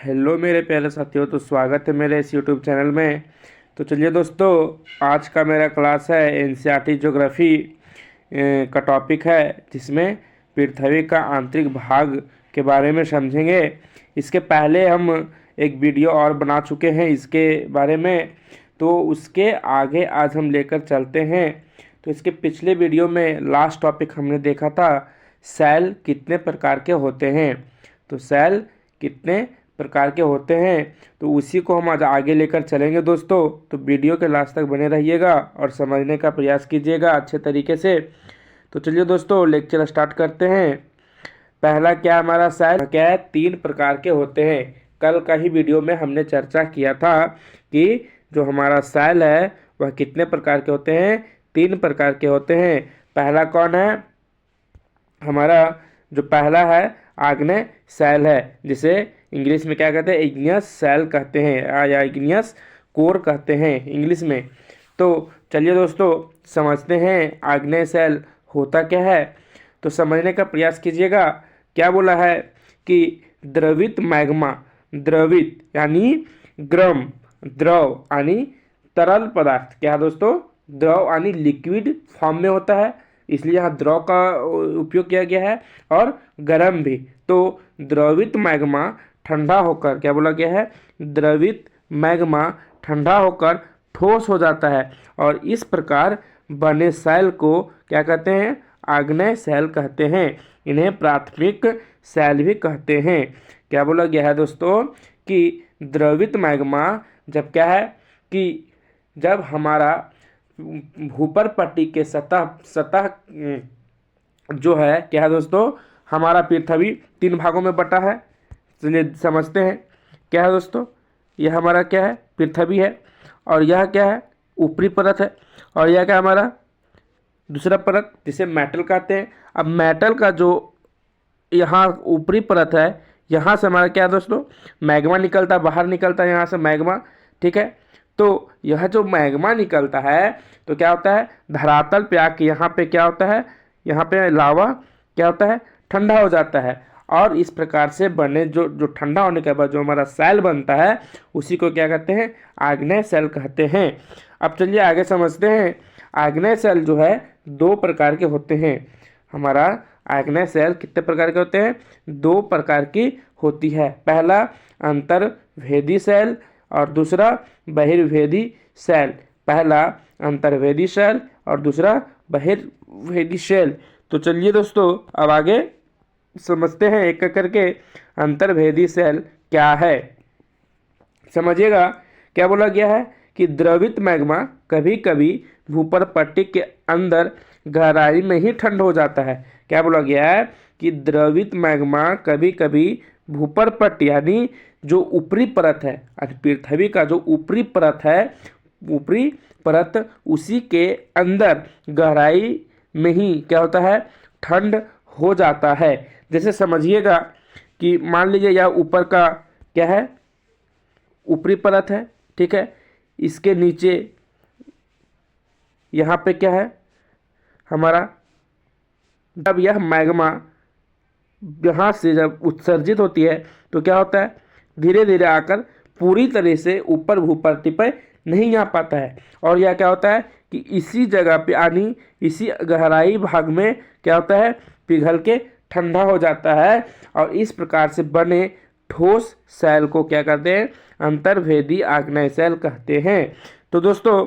Hello मेरे प्यारे साथियों, तो स्वागत है मेरे इस यूट्यूब चैनल में। तो चलिए दोस्तों, आज का मेरा क्लास है एनसीईआरटी ज्योग्राफी का टॉपिक है, जिसमें पृथ्वी का आंतरिक भाग के बारे में समझेंगे। इसके पहले हम एक वीडियो और बना चुके हैं इसके बारे में, तो उसके आगे आज हम लेकर चलते हैं। तो इसके पिछले वीडियो में लास्ट टॉपिक हमने देखा था, सेल कितने प्रकार के होते हैं। तो सेल कितने प्रकार के होते हैं, तो उसी को हम आज आगे लेकर चलेंगे दोस्तों। तो वीडियो के लास्ट तक बने रहिएगा और समझने का प्रयास कीजिएगा अच्छे तरीके से। तो चलिए दोस्तों, लेक्चर स्टार्ट करते हैं। पहला क्या हमारा सेल क्या है, 3 प्रकार के होते हैं। कल का ही वीडियो में हमने चर्चा किया था कि जो हमारा सेल है वह कितने प्रकार के होते हैं, 3 प्रकार के होते हैं। पहला कौन है, हमारा जो पहला है आग्नेय सेल है, जिसे इंग्लिश में क्या कहते हैं, इग्नियस सेल कहते हैं या इग्नियस कोर कहते हैं इंग्लिश में। तो चलिए दोस्तों, समझते हैं आग्नेय सेल होता क्या है। तो समझने का प्रयास कीजिएगा। क्या बोला है कि द्रवित मैग्मा, द्रवित यानी गर्म, द्रव यानी तरल पदार्थ, क्या है दोस्तों, द्रव यानी लिक्विड फॉर्म में होता है, इसलिए यहाँ द्रव का उपयोग किया गया है, और गर्म भी। तो द्रवित मैग्मा ठंडा होकर, क्या बोला गया है, द्रवित मैग्मा ठंडा होकर ठोस हो जाता है, और इस प्रकार बने सेल को क्या कहते हैं, आग्नेय सेल कहते हैं। इन्हें प्राथमिक सेल भी कहते हैं। क्या बोला गया है दोस्तों कि द्रवित मैग्मा जब क्या है कि जब हमारा ऊपर पट्टी के सतह जो है, क्या है दोस्तों, हमारा पृथ्वी 3 भागों में बटा है। चलिए समझते हैं। क्या है दोस्तों, यह हमारा क्या है, पृथ्वी है, और यह क्या है, ऊपरी परत है, और यह क्या हमारा दूसरा परत, जिसे मेटल कहते हैं। अब मेटल का जो यहाँ ऊपरी परत है, यहाँ से हमारा क्या है दोस्तों, मैग्मा निकलता है, बाहर निकलता है यहाँ से मैग्मा, ठीक है। तो यह जो मैग्मा निकलता है, तो क्या होता है, धरातल पे आके यहाँ पे क्या होता है, यहाँ पे लावा क्या होता है, ठंडा हो जाता है, और इस प्रकार से बने जो ठंडा होने के बाद जो हमारा सेल बनता है, उसी को क्या कहते हैं, आग्नेय सेल कहते हैं। अब चलिए आगे समझते हैं। आग्नेय सेल जो है 2 प्रकार के होते हैं। हमारा आग्नेय सेल कितने प्रकार के होते हैं, 2 प्रकार की होती है। पहला अंतर्भेदी सेल और दूसरा बहिर्भेदी सेल। पहला अंतर्भेदी सेल और दूसरा बहिर्भेदी सेल। तो चलिए दोस्तों, अब आगे समझते हैं एक एक करके अंतर्भेदी सेल क्या है। समझिएगा। क्या बोला गया है कि द्रवित मैग्मा कभी कभी भूपर पट्टी के अंदर गहराई में ही ठंड हो जाता है। क्या बोला गया है कि द्रवित मैग्मा कभी कभी भूपर पट्टी यानी जो ऊपरी परत है, पृथ्वी का जो ऊपरी परत है, ऊपरी परत उसी के अंदर गहराई में ही क्या होता है, ठंड हो जाता है। जैसे समझिएगा कि मान लीजिए यह ऊपर का क्या है, ऊपरी परत है, ठीक है। इसके नीचे यहाँ पे क्या है हमारा, जब यह मैग्मा यहाँ से जब उत्सर्जित होती है, तो क्या होता है, धीरे धीरे आकर पूरी तरह से ऊपर भूपट्टी पर नहीं आ पाता है, और यह क्या होता है कि इसी जगह पे यानी इसी गहराई भाग में क्या होता है, पिघल के ठंडा हो जाता है, और इस प्रकार से बने ठोस सेल को क्या कहते हैं, अंतर्भेदी आग्नेय सेल कहते हैं। तो दोस्तों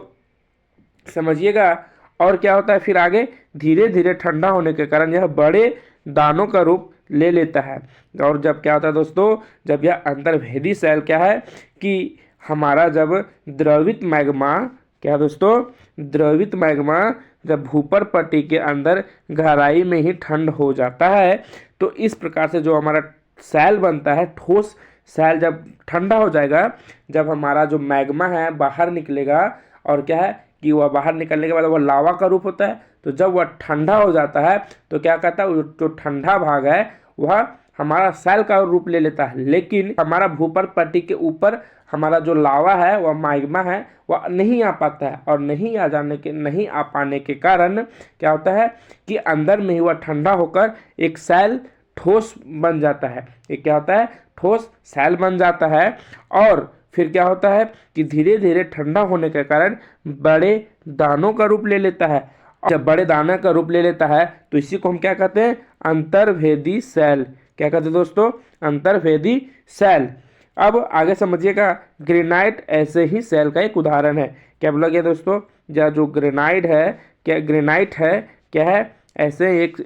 समझिएगा। और क्या होता है फिर आगे, धीरे धीरे ठंडा होने के कारण यह बड़े दानों का रूप ले लेता है। और जब क्या होता है दोस्तों, जब यह अंतर्भेदी सेल क्या है कि हमारा जब द्रवित मैग्मा, क्या दोस्तों, द्रवित मैग्मा जब भूपर पट्टी के अंदर गहराई में ही ठंड हो जाता है, तो इस प्रकार से जो हमारा सेल बनता है, ठोस सेल जब ठंडा हो जाएगा, जब हमारा जो मैग्मा है बाहर निकलेगा, और क्या है कि वह बाहर निकलने के बाद वह लावा का रूप होता है, तो जब वह ठंडा हो जाता है, तो क्या कहता है, जो ठंडा भाग है वह हमारा सेल का रूप ले लेता है। लेकिन हमारा भूपर पट्टी के ऊपर हमारा जो लावा है, वह मैग्मा है, वह नहीं आ पाता है, और नहीं आ पाने के कारण क्या होता है कि अंदर में ही वह ठंडा होकर एक सेल ठोस बन जाता है। ये क्या होता है, ठोस सेल बन जाता है और फिर क्या होता है कि धीरे धीरे ठंडा होने के कारण बड़े दानों का रूप ले लेता है। जब बड़े दाने का रूप ले लेता है तो इसी को हम क्या कहते हैं, अंतर्भेदी सेल। क्या कहते हैं दोस्तों, अंतर्भेदी सेल। अब आगे समझिएगा, ग्रेनाइट ऐसे ही सेल का एक उदाहरण है। क्या बोला गया दोस्तों, जो ग्रेनाइट है, क्या ग्रेनाइट है, क्या है, ऐसे एक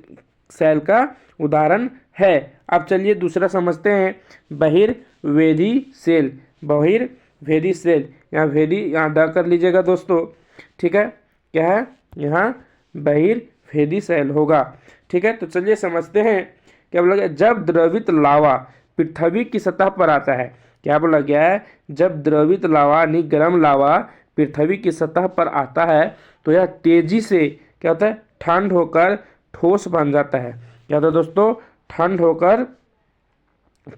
सेल का उदाहरण है। अब चलिए दूसरा समझते हैं, बहिर्वेदी सेल। बहिर्वेदी सेल, यहाँ भेदी यहाँ द कर लीजिएगा दोस्तों, ठीक है। क्या है, यहाँ बहिर्वेदी सेल होगा, ठीक है। तो चलिए समझते हैं, क्या बोला गया, जब द्रवित लावा पृथ्वी की सतह पर आता है। क्या बोला गया है, जब द्रवित लावा यानी गर्म लावा पृथ्वी की सतह पर आता है तो यह तेजी से क्या होता है, ठंड होकर ठोस बन जाता है। क्या होता है दोस्तों, ठंड होकर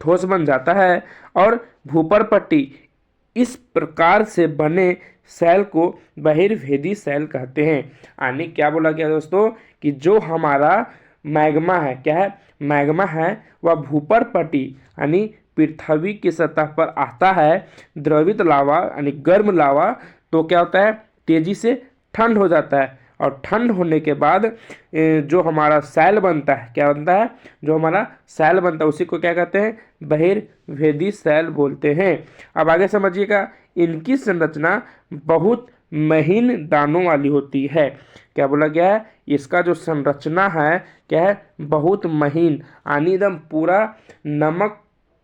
ठोस बन जाता है और भूपर पट्टी इस प्रकार से बने सेल को बहिर्वेदी सेल कहते हैं। यानी क्या बोला गया दोस्तों कि जो हमारा मैग्मा है, क्या है, मैग्मा है, वह भूपर पट्टी यानी पृथ्वी की सतह पर आता है, द्रवित लावा यानी गर्म लावा, तो क्या होता है, तेजी से ठंड हो जाता है और ठंड होने के बाद जो हमारा सेल बनता है, क्या बनता है, जो हमारा सेल बनता है उसी को क्या कहते हैं, बहिर्वेदी सेल बोलते हैं। अब आगे समझिएगा, इनकी संरचना बहुत महीन दानों वाली होती है। क्या बोला गया है, इसका जो संरचना है, क्या है, बहुत महीन, यानी एकदम पूरा नमक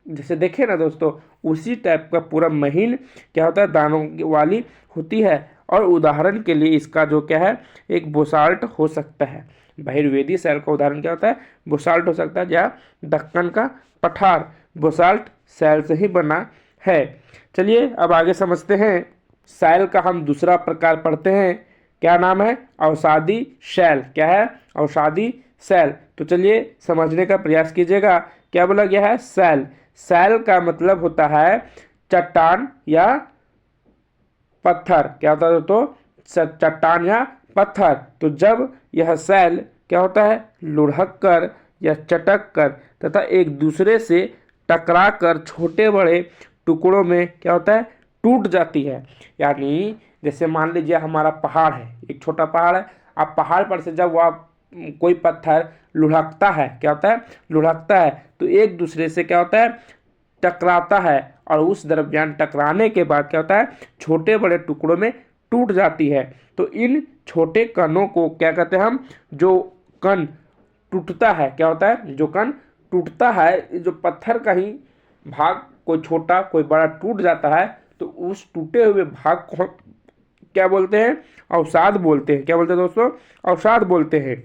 जैसे देखे ना दोस्तों, उसी टाइप का पूरा महीन क्या होता है, दानों वाली होती है। और उदाहरण के लिए इसका जो क्या है, एक बोसाल्ट हो सकता है। बहिर्वेदी सेल का उदाहरण क्या होता है, बोसाल्ट हो सकता है, या दक्कन का पठार बोसाल्ट सेल से ही बना है। चलिए अब आगे समझते हैं, सेल का हम दूसरा प्रकार पढ़ते हैं। क्या नाम है, अवसादी सेल। क्या है, अवसादी सेल। तो चलिए समझने का प्रयास कीजिएगा। क्या बोला गया है, सेल। सेल का मतलब होता है चट्टान या पत्थर। क्या होता है तो चट्टान या पत्थर। तो जब यह सेल क्या होता है, लुढ़क कर या चटक कर तथा एक दूसरे से टकरा कर छोटे बड़े टुकड़ों में क्या होता है, टूट जाती है। यानी जैसे मान लीजिए हमारा पहाड़ है, एक छोटा पहाड़ है, आप पहाड़ पर से जब वह कोई पत्थर लुढ़कता है, क्या होता है, लुढ़कता है, तो एक दूसरे से क्या होता है, टकराता है और उस दरमियान टकराने के बाद क्या होता है, छोटे बड़े टुकड़ों में टूट जाती है। तो इन छोटे कणों को क्या कहते हैं हम, जो कण टूटता है, क्या होता है, जो कण टूटता है, जो पत्थर का ही भाग कोई छोटा कोई बड़ा टूट जाता है, तो उस टूटे हुए भाग को क्या बोलते हैं, अवसाद बोलते हैं। क्या बोलते हैं दोस्तों, अवसाद बोलते हैं।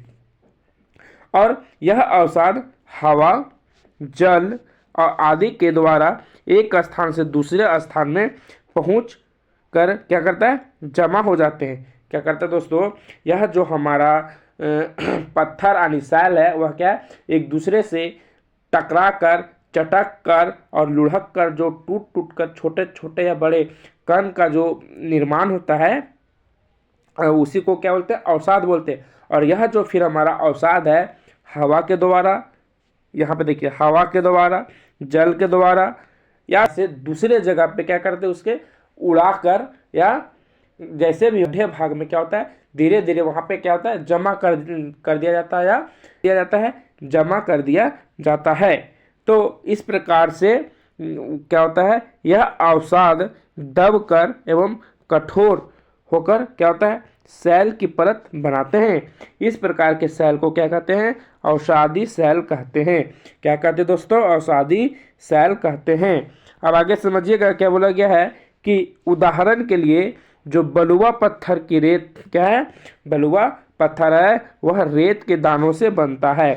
और यह अवसाद हवा, जल और आदि के द्वारा एक स्थान से दूसरे स्थान में पहुंच कर क्या करता है, जमा हो जाते हैं। क्या करता है दोस्तों, यह जो हमारा पत्थर यानी सेल है, वह क्या है, एक दूसरे से टकरा कर, चटक कर और लुढ़क कर जो टूट टूट कर छोटे छोटे या बड़े कण का जो निर्माण होता है, उसी को क्या बोलते हैं, अवसाद बोलते हैं। और यह जो फिर हमारा अवसाद है, हवा के द्वारा, यहाँ पे देखिए, हवा के द्वारा, जल के द्वारा या से दूसरे जगह पे क्या करते हैं, उसके उड़ा कर या जैसे भी आधे भाग में क्या होता है, धीरे धीरे वहाँ पे क्या होता है, जमा कर दिया जाता है, या दिया जाता है, जमा कर दिया जाता है। तो इस प्रकार से क्या होता है, यह अवसाद दब कर एवं कठोर होकर क्या होता है, सेल की परत बनाते हैं। इस प्रकार के सेल को क्या कहते हैं, अवसादी सेल कहते हैं। क्या कहते हैं दोस्तों, अवसादी सेल कहते हैं। अब आगे समझिएगा, क्या बोला गया है कि उदाहरण के लिए जो बलुआ पत्थर की रेत, क्या है, बलुआ पत्थर है, वह रेत के दानों से बनता है।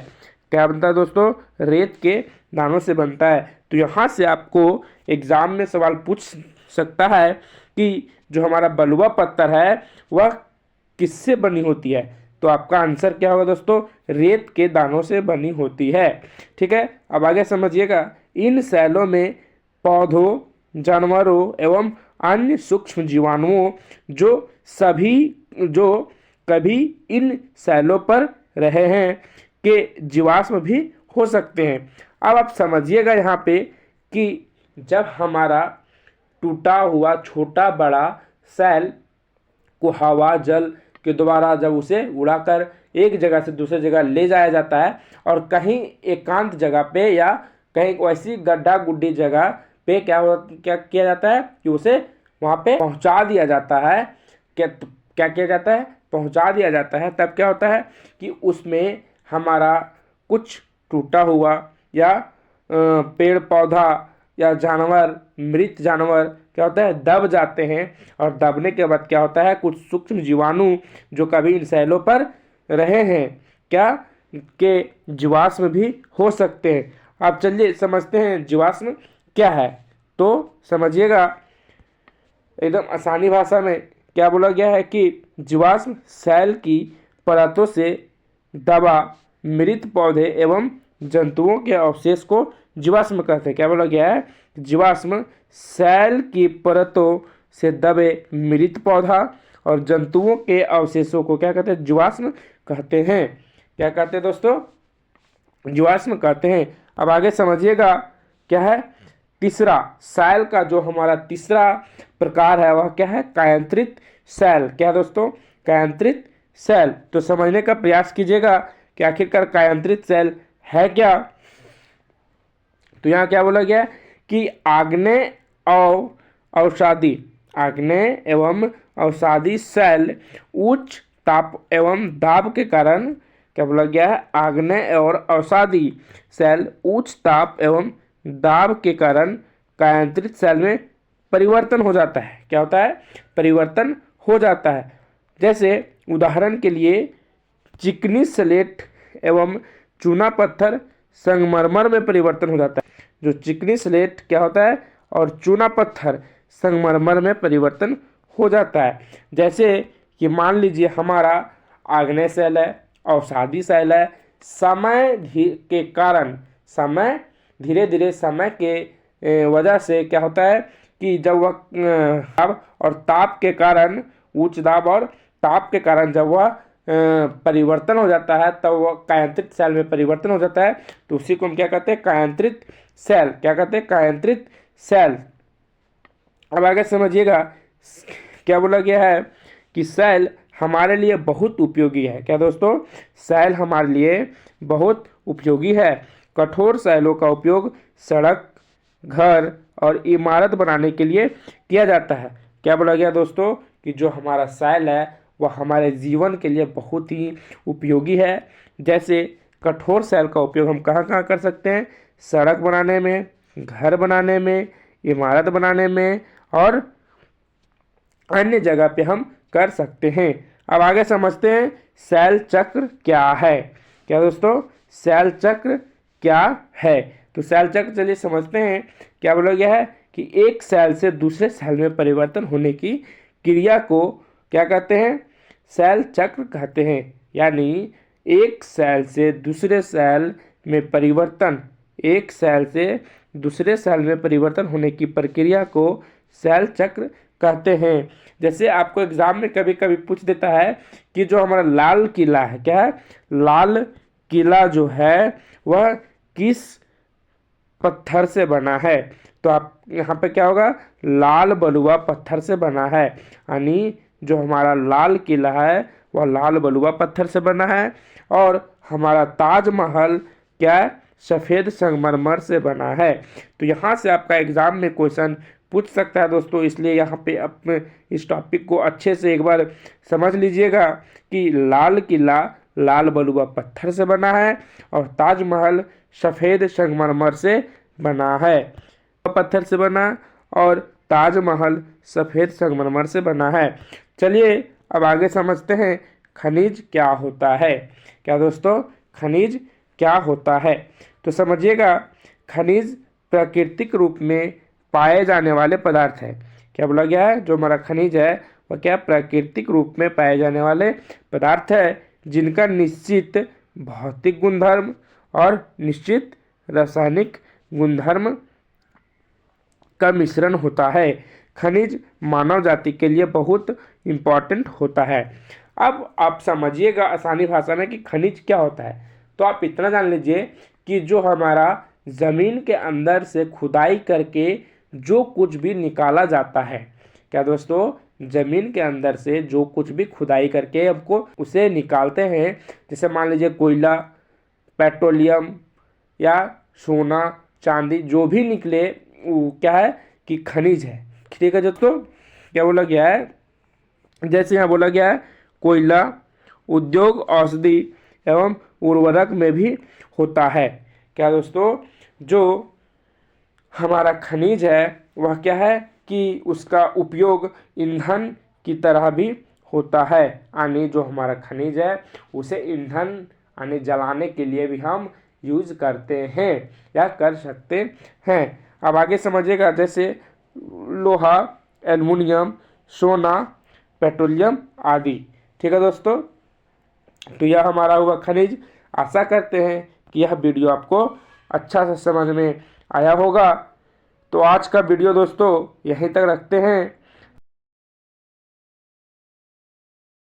क्या बनता है दोस्तों, रेत के दानों से बनता है। तो यहाँ से आपको एग्जाम में सवाल पूछ सकता है कि जो हमारा बलुआ पत्थर है वह किससे बनी होती है। तो आपका आंसर क्या होगा दोस्तों, रेत के दानों से बनी होती है। ठीक है, अब आगे समझिएगा, इन सेलों में पौधों, जानवरों एवं अन्य सूक्ष्म जीवाणुओं जो कभी इन सेलों पर रहे हैं के जीवाश्म भी हो सकते हैं। अब आप समझिएगा यहाँ पे कि जब हमारा टूटा हुआ छोटा बड़ा सेल को हवा जल के द्वारा जब उसे उड़ाकर एक जगह से दूसरी जगह ले जाया जाता है और कहीं एकांत जगह पे या कहीं वैसी गड्ढा गुड्डी जगह पे क्या किया जाता है कि उसे वहाँ पे पहुँचा दिया जाता है। क्या किया जाता है? पहुँचा दिया जाता है। तब क्या होता है कि उसमें हमारा कुछ टूटा हुआ या पेड़ पौधा या जानवर, मृत जानवर क्या होता है, दब जाते हैं और दबने के बाद क्या होता है, कुछ सूक्ष्म जीवाणु जो कभी इन सेलों पर रहे हैं क्या के जीवाश्म भी हो सकते हैं। अब चलिए समझते हैं जीवाश्म क्या है। तो समझिएगा एकदम आसानी भाषा में क्या बोला गया है कि जीवाश्म सेल की परतों से दबा मृत पौधे एवं जंतुओं के अवशेष को जीवाश्म कहते हैं। क्या बोला गया है? जीवाश्म सेल की परतों से दबे मृत पौधा और जंतुओं के अवशेषों को क्या कहते हैं? जीवाश्म कहते हैं। क्या कहते हैं दोस्तों? जीवाश्म कहते हैं। अब आगे समझिएगा क्या है। तीसरा सेल का जो हमारा तीसरा प्रकार है वह क्या है? कायांतरित सेल। क्या दोस्तों? कायांतरित सेल। तो समझने का प्रयास कीजिएगा कि आखिरकार कायांतरित सेल है क्या। तो यहाँ क्या बोला गया कि आग्नेय और अवसादी, आग्नेय एवं अवसादी सेल उच्च ताप एवं दाब के कारण, क्या बोला गया है? आग्नेय और अवसादी सेल उच्च ताप एवं दाब के कारण कायांतरित सेल में परिवर्तन हो जाता है। क्या होता है? परिवर्तन हो जाता है। जैसे उदाहरण के लिए चिकनी स्लेट एवं चूना पत्थर संगमरमर में परिवर्तन हो जाता है। जो चिकनी स्लेट क्या होता है और चूना पत्थर संगमरमर में परिवर्तन हो जाता है। जैसे कि मान लीजिए हमारा आग्नेय सेल है, अवसादी सेल है, समय के कारण, समय धीरे धीरे समय के वजह से क्या होता है कि जब वह दाब और ताप के कारण, उच्च दाब और ताप के कारण जब वह परिवर्तन हो जाता है तब वह कायांतरित सेल में परिवर्तन हो जाता है। तो उसी को हम क्या कहते हैं? कायांतरित सेल। क्या कहते हैं? कायांतरित सेल। अब आगे समझिएगा क्या बोला गया है कि सेल हमारे लिए बहुत उपयोगी है। क्या दोस्तों? सेल हमारे लिए बहुत उपयोगी है। कठोर सेलों का उपयोग सड़क, घर और इमारत बनाने के लिए किया जाता है। क्या बोला गया दोस्तों कि जो हमारा सेल है वह हमारे जीवन के लिए बहुत ही उपयोगी है। जैसे कठोर सेल का उपयोग हम कहाँ कहाँ कर सकते हैं? सड़क बनाने में, घर बनाने में, इमारत बनाने में और अन्य जगह पे हम कर सकते हैं। अब आगे समझते हैं सेल चक्र क्या है। क्या दोस्तों? सेल चक्र क्या है? तो सेल चक्र चलिए समझते हैं। क्या बोला गया है कि एक सेल से दूसरे सेल में परिवर्तन होने की क्रिया को क्या कहते हैं? सेल चक्र कहते हैं। यानी एक सेल से दूसरे सेल में परिवर्तन, एक सेल से दूसरे सेल में परिवर्तन होने की प्रक्रिया को सेल चक्र कहते हैं। जैसे आपको एग्जाम में कभी कभी पूछ देता है कि जो हमारा लाल किला है, क्या है? लाल किला जो है वह किस पत्थर से बना है? तो आप यहाँ पे क्या होगा? लाल बलुआ पत्थर से बना है। यानी जो हमारा लाल किला है वह लाल बलुआ पत्थर से बना है और हमारा ताजमहल क्या? सफ़ेद संगमरमर से बना है। तो यहाँ से आपका एग्ज़ाम में क्वेश्चन पूछ सकता है दोस्तों, इसलिए यहाँ पे अपने इस टॉपिक को अच्छे से एक बार समझ लीजिएगा कि लाल किला लाल बलुआ पत्थर से बना है और ताजमहल सफ़ेद संगमरमर से बना है। पत्थर से बना और ताजमहल सफ़ेद संगमरमर से बना है। चलिए अब आगे समझते हैं खनिज क्या होता है। क्या दोस्तों? खनिज क्या होता है? तो समझिएगा खनिज प्राकृतिक रूप में पाए जाने वाले पदार्थ है। क्या बोला गया है? जो हमारा खनिज है वह क्या? प्राकृतिक रूप में पाए जाने वाले पदार्थ है जिनका निश्चित भौतिक गुणधर्म और निश्चित रासायनिक गुणधर्म का मिश्रण होता है। खनिज मानव जाति के लिए बहुत इम्पॉर्टेंट होता है। अब आप समझिएगा आसानी भाषा में कि खनिज क्या होता है। तो आप इतना जान लीजिए कि जो हमारा ज़मीन के अंदर से खुदाई करके जो कुछ भी निकाला जाता है। क्या दोस्तों, ज़मीन के अंदर से जो कुछ भी खुदाई करके हमको उसे निकालते हैं, जैसे मान लीजिए कोयला, पेट्रोलियम या सोना चांदी, जो भी निकले वो क्या है कि खनिज है। ठीक है दोस्तों, क्या बोला गया है, जैसे यहाँ बोला गया है कोयला उद्योग, औषधि एवं उर्वरक में भी होता है। क्या दोस्तों, जो हमारा खनिज है वह क्या है कि उसका उपयोग ईंधन की तरह भी होता है, यानी जो हमारा खनिज है उसे ईंधन यानी जलाने के लिए भी हम यूज करते हैं या कर सकते हैं। अब आगे समझिएगा, जैसे लोहा, एल्युमिनियम, सोना, पेट्रोलियम आदि। ठीक है दोस्तों, तो यह हमारा हुआ खनिज। आशा करते हैं कि यह वीडियो आपको अच्छा से समझ में आया होगा। तो आज का वीडियो दोस्तों यहीं तक रखते हैं।